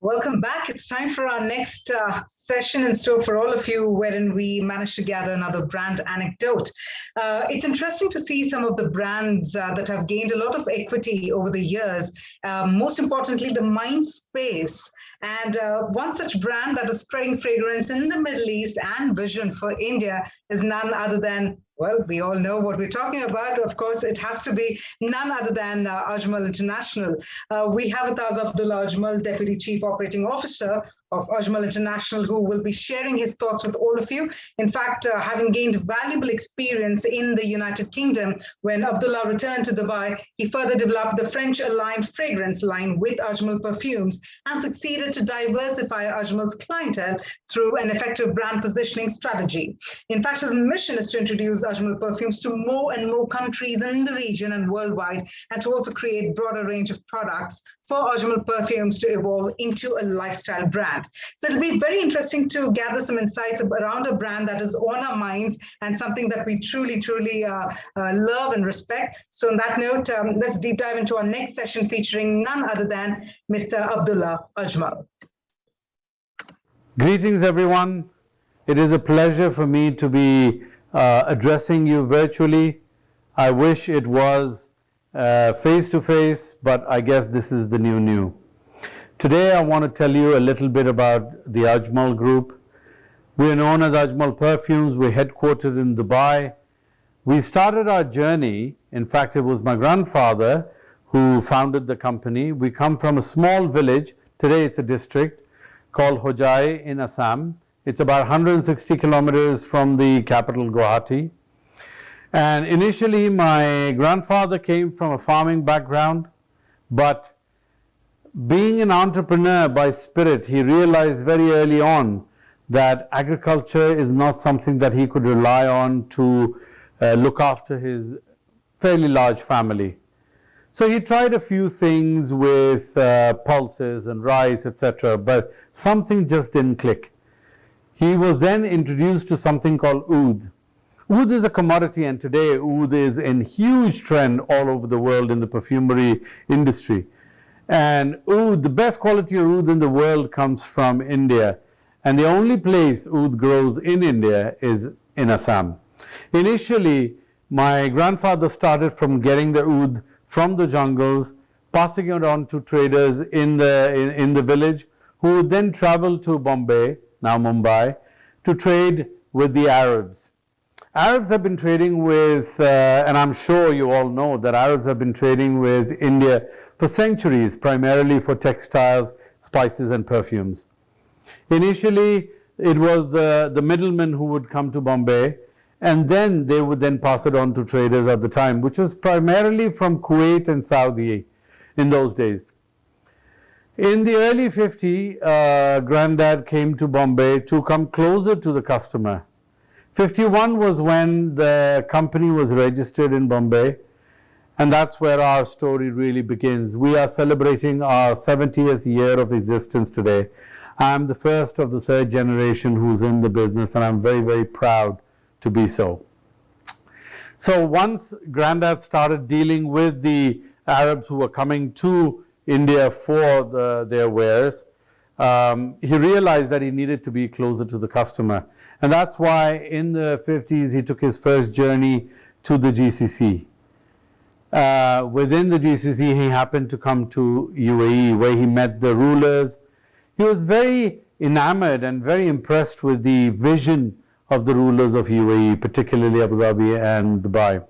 Welcome back. It's time for our next session in store for all of you, wherein we managed to gather another brand anecdote. It's interesting to see some of the brands that have gained a lot of equity over the years. Most importantly, the mind space. And one such brand that is spreading fragrance in the Middle East and vision for India is none other than, well, we all know what we're talking about. Of course, it has to be none other than Ajmal International. We have with us Abdulla Ajmal, Deputy Chief Operating Officer of Ajmal International, who will be sharing his thoughts with all of you. In fact, having gained valuable experience in the United Kingdom, when Abdulla returned to Dubai, he further developed the French-aligned fragrance line with Ajmal perfumes and succeeded to diversify Ajmal's clientele through an effective brand positioning strategy. In fact, his mission is to introduce Ajmal perfumes to more and more countries in the region and worldwide, and to also create broader range of products for Ajmal perfumes to evolve into a lifestyle brand. So it'll be very interesting to gather some insights around a brand that is on our minds and something that we truly love and respect. So on that note, let's deep dive into our next session featuring none other than Mr. Abdulla Ajmal. Greetings, everyone. It is a pleasure for me to be addressing you virtually. I wish it was face-to-face, but I guess this is the new. Today I want to tell you a little bit about the Ajmal Group. We are known as Ajmal Perfumes. We're headquartered in Dubai. We started our journey, in fact it was my grandfather who founded the company. We come from a small village, today it's a district, called Hojai in Assam. It's about 160 kilometers from the capital Guwahati. And initially my grandfather came from a farming background, but being an entrepreneur by spirit, he realized very early on that agriculture is not something that he could rely on to look after his fairly large family. So he tried a few things with pulses and rice, etc., but something just didn't click. He was then introduced to something called oud. Oud is a commodity, and today oud is in huge trend all over the world in the perfumery industry. And oud, the best quality of oud in the world comes from India. And the only place oud grows in India is in Assam. Initially, my grandfather started from getting the oud from the jungles, passing it on to traders in the village, who would then travel to Bombay, now Mumbai, to trade with the Arabs. Arabs have been trading with, and I'm sure you all know that Arabs have been trading with India for centuries, primarily for textiles, spices and perfumes. Initially, it was the middlemen who would come to Bombay, and then they would then pass it on to traders at the time, which was primarily from Kuwait and Saudi in those days. In the early 50s, Granddad came to Bombay to come closer to the customer. 51 was when the company was registered in Bombay, and that's where our story really begins. We are celebrating our 70th year of existence today. I'm the first of the third generation who's in the business, and I'm very proud to be so. So once Granddad started dealing with the Arabs who were coming to India for their wares, he realized that he needed to be closer to the customer. And that's why in the 50s he took his first journey to the GCC. Within the GCC, he happened to come to UAE, where he met the rulers. He was very enamored and very impressed with the vision of the rulers of UAE, particularly Abu Dhabi and Dubai.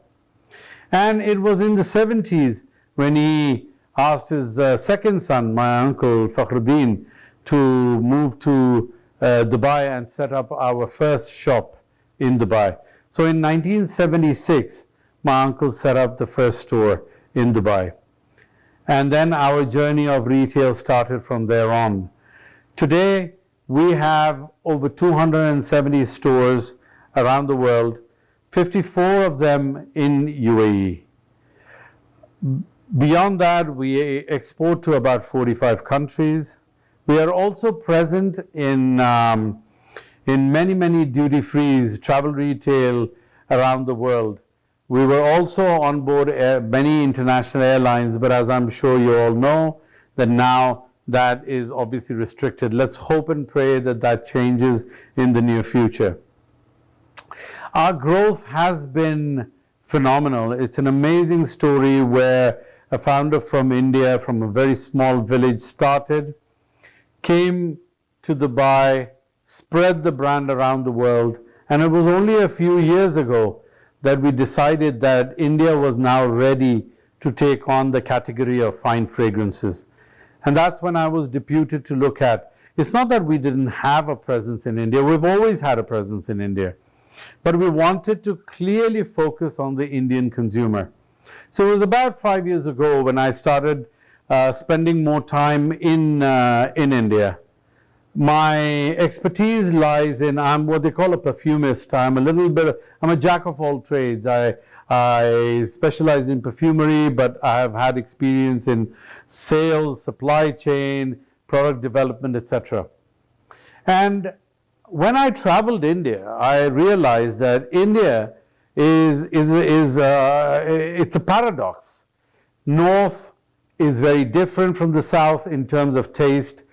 And it was in the 70s when he asked his second son, my uncle Fakhruddin, to move to Dubai and set up our first shop in Dubai. So in 1976, my uncle set up the first store in Dubai. And then our journey of retail started from there on. Today, we have over 270 stores around the world, 54 of them in UAE. Beyond that, we export to about 45 countries. We are also present in many duty-frees, travel retail around the world. We were also on board many international airlines, but as I'm sure you all know, that now that is obviously restricted. Let's hope and pray that that changes in the near future. Our growth has been phenomenal. It's an amazing story where a founder from India, from a very small village, started, came to Dubai, spread the brand around the world, and it was only a few years ago that we decided that India was now ready to take on the category of fine fragrances. And that's when I was deputed to look at. It's not that we didn't have a presence in India. We've always had a presence in India. But we wanted to clearly focus on the Indian consumer. So it was about 5 years ago when I started spending more time in India. My expertise lies in, I'm what they call a perfumist. I'm a jack of all trades. I specialize in perfumery, but I have had experience in sales, supply chain, product development, etc. And when I traveled India, I realized that India it's a paradox. North is very different from the south in terms of taste.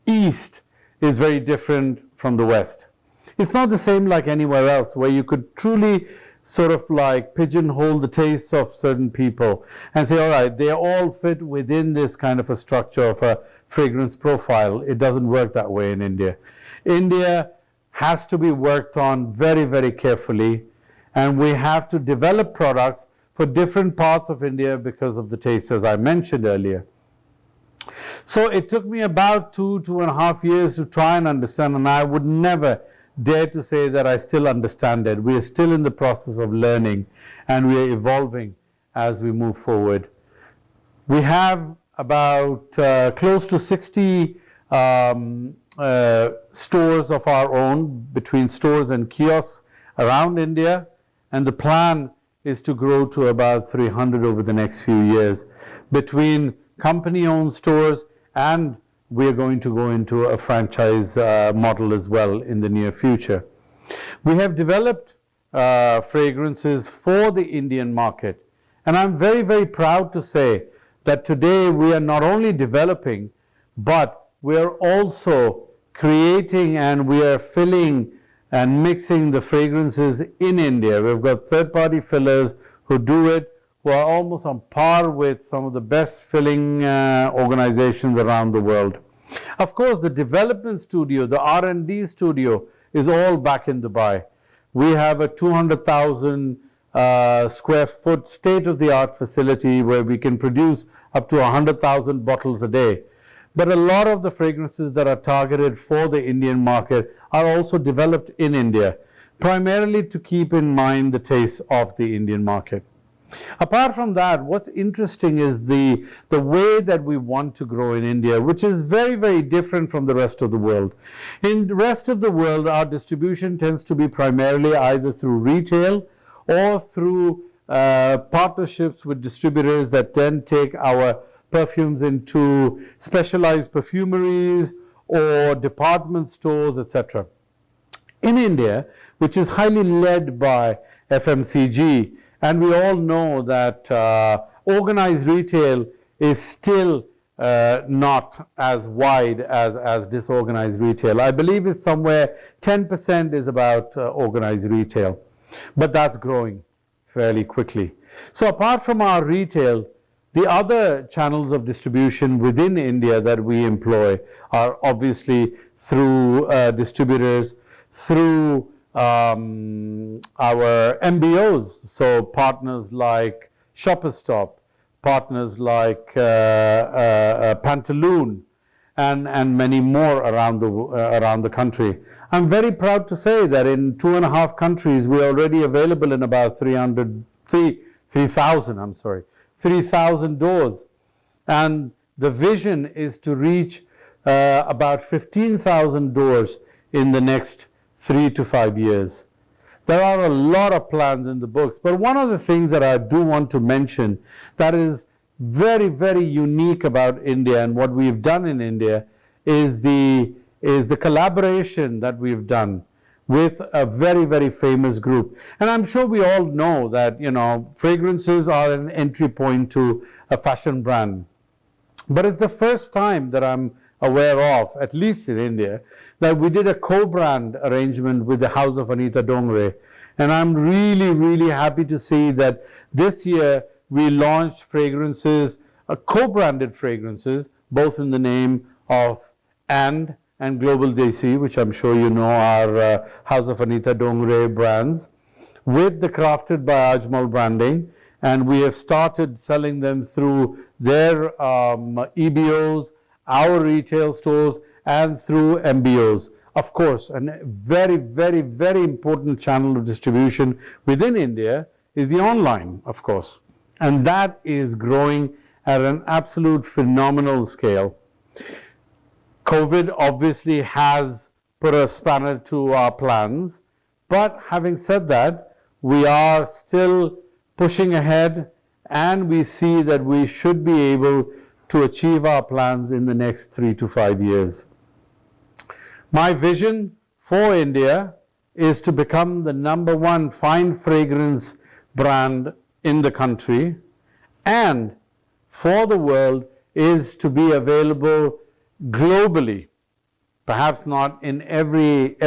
East is very different from the west. It's not the same like anywhere else where you could truly sort of like pigeonhole the tastes of certain people and say, all right, they all fit within this kind of a structure of a fragrance profile. It doesn't work that way in India. India has to be worked on very, very carefully, and we have to develop products for different parts of India because of the taste, as I mentioned earlier. So it took me about 2.5 years to try and understand, and I would never dare to say that I still understand it. We are still in the process of learning, and we are evolving as we move forward. We have about close to 60 stores of our own, between stores and kiosks around India, and the plan is to grow to about 300 over the next few years between company-owned stores, and we're going to go into a franchise model as well in the near future. We have developed fragrances for the Indian market, and I'm very, very proud to say that today we are not only developing, but we are also creating and we are filling and mixing the fragrances in India. We've got third-party fillers who do it, who are almost on par with some of the best filling organizations around the world. Of course, the development studio, the R&D studio, is all back in Dubai. We have a 200,000 square foot state-of-the-art facility where we can produce up to 100,000 bottles a day. But a lot of the fragrances that are targeted for the Indian market are also developed in India, primarily to keep in mind the taste of the Indian market. Apart from that, what's interesting is the way that we want to grow in India, which is very, very different from the rest of the world. In the rest of the world, our distribution tends to be primarily either through retail or through partnerships with distributors that then take our perfumes into specialized perfumeries or department stores, etc. In India, which is highly led by FMCG, and we all know that organized retail is still not as wide as disorganized retail. I believe it's somewhere 10% is about organized retail, but that's growing fairly quickly. So apart from our retail, the other channels of distribution within India that we employ are obviously through distributors, through our MBOs, so partners like Shoppers Stop, partners like Pantaloon, and many more around the country. I'm very proud to say that in 2.5 countries we're already available in about 3,000 doors, and the vision is to reach about 15,000 doors in the next 3 to 5 years. There are a lot of plans in the books, but one of the things that I do want to mention that is very, very unique about India and what we've done in India is the collaboration that we've done with a very, very famous group. And I'm sure we all know that, fragrances are an entry point to a fashion brand. But it's the first time that I'm aware of, at least in India, that we did a co-brand arrangement with the House of Anita Dongre. And I'm really, really happy to see that this year we launched fragrances, co-branded fragrances, both in the name of and Global Desi, which I'm sure you know are House of Anita Dongre brands, with the Crafted by Ajmal branding. And we have started selling them through their EBOs, our retail stores, and through MBOs. Of course, a very, very, very important channel of distribution within India is the online, of course. And that is growing at an absolute phenomenal scale. COVID obviously has put a spanner to our plans, but having said that, we are still pushing ahead, and we see that we should be able to achieve our plans in the next 3 to 5 years. My vision for India is to become the #1 fine fragrance brand in the country, and for the world is to be available globally, perhaps not in every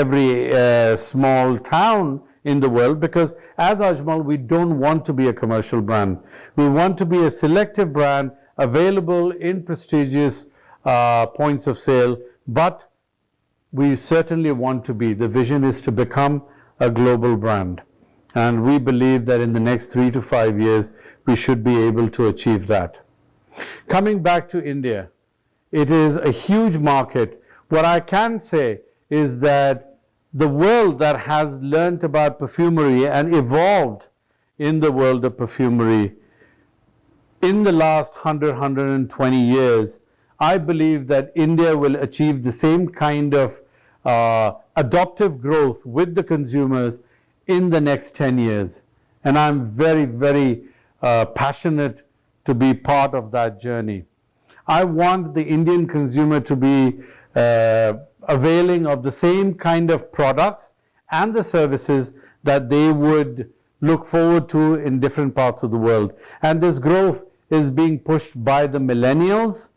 small town in the world, because as Ajmal, we don't want to be a commercial brand. We want to be a selective brand available in prestigious points of sale, but we certainly want to be. The vision is to become a global brand. And we believe that in the next 3 to 5 years, we should be able to achieve that. Coming back to India, it is a huge market. What I can say is that the world that has learnt about perfumery and evolved in the world of perfumery in the last 120 years, I believe that India will achieve the same kind of adoptive growth with the consumers in the next 10 years. And I'm very, very passionate to be part of that journey. I want the Indian consumer to be availing of the same kind of products and the services that they would look forward to in different parts of the world. And this growth is being pushed by the millennials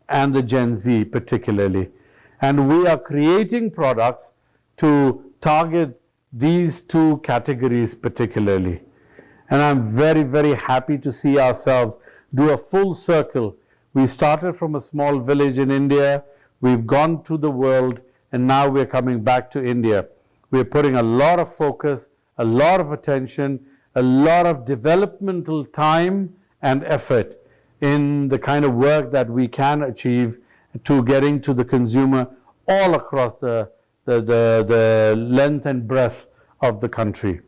and the Gen Z particularly. And we are creating products to target these two categories particularly. And I'm very, very happy to see ourselves do a full circle. We started from a small village in India, we've gone to the world, and now we're coming back to India. We're putting a lot of focus, a lot of attention, a lot of developmental time and effort in the kind of work that we can achieve to getting to the consumer all across the length and breadth of the country.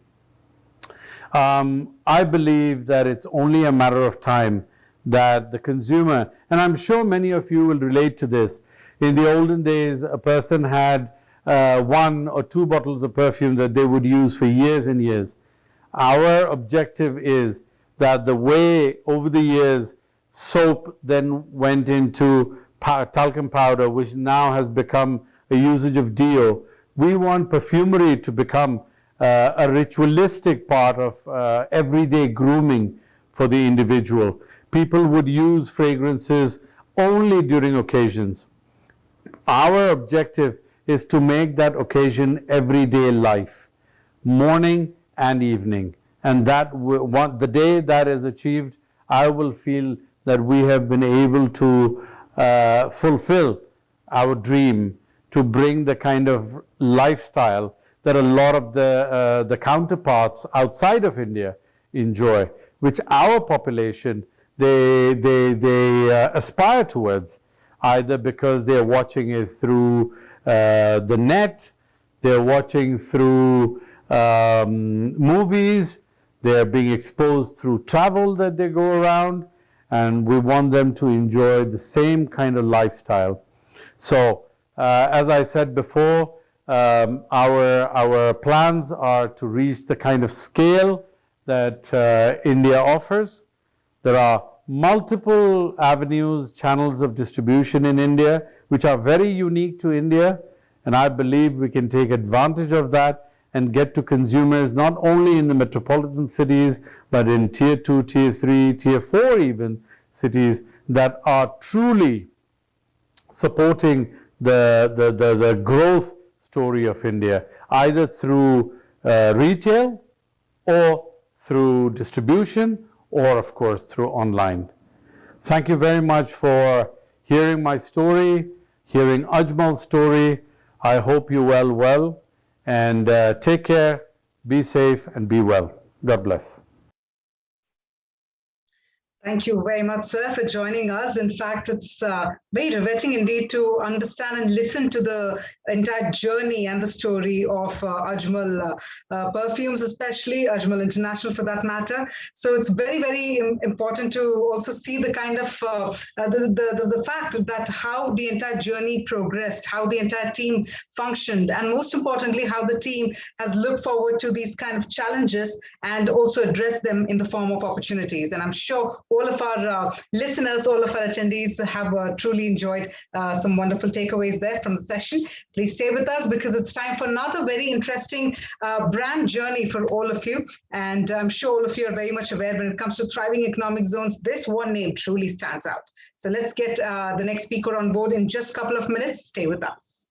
I believe that it's only a matter of time that the consumer, and I'm sure many of you will relate to this. In the olden days, a person had 1 or 2 bottles of perfume that they would use for years and years. Our objective is that the way over the years soap then went into talcum powder, which now has become a usage of deo, we want perfumery to become a ritualistic part of everyday grooming for the individual. People would use fragrances only during occasions. Our objective is to make that occasion everyday life, morning and evening. And that the day that is achieved, I will feel that we have been able to fulfill our dream to bring the kind of lifestyle that a lot of the counterparts outside of India enjoy, which our population, they aspire towards, either because they're watching it through the net, they're watching through movies, they're being exposed through travel that they go around, and we want them to enjoy the same kind of lifestyle. So, as I said before, our plans are to reach the kind of scale that India offers. There are multiple avenues, channels of distribution in India, which are very unique to India, and I believe we can take advantage of that and get to consumers not only in the metropolitan cities, but in tier 2, tier 3, tier 4 even cities that are truly supporting the growth story of India, either through retail or through distribution or, of course, through online. Thank you very much for hearing my story, hearing Ajmal's story. I hope you well, and take care, be safe, and be well. God bless. Thank you very much, sir, for joining us. In fact, it's very riveting indeed to understand and listen to the entire journey and the story of Ajmal Perfumes, especially Ajmal International for that matter. So it's very, very important to also see the kind of the fact that how the entire journey progressed, how the entire team functioned, and most importantly, how the team has looked forward to these kind of challenges and also addressed them in the form of opportunities. And I'm sure all of our listeners, all of our attendees have truly enjoyed some wonderful takeaways there from the session. Please stay with us because it's time for another very interesting brand journey for all of you. And I'm sure all of you are very much aware when it comes to thriving economic zones, this one name truly stands out. So let's get the next speaker on board in just a couple of minutes. Stay with us.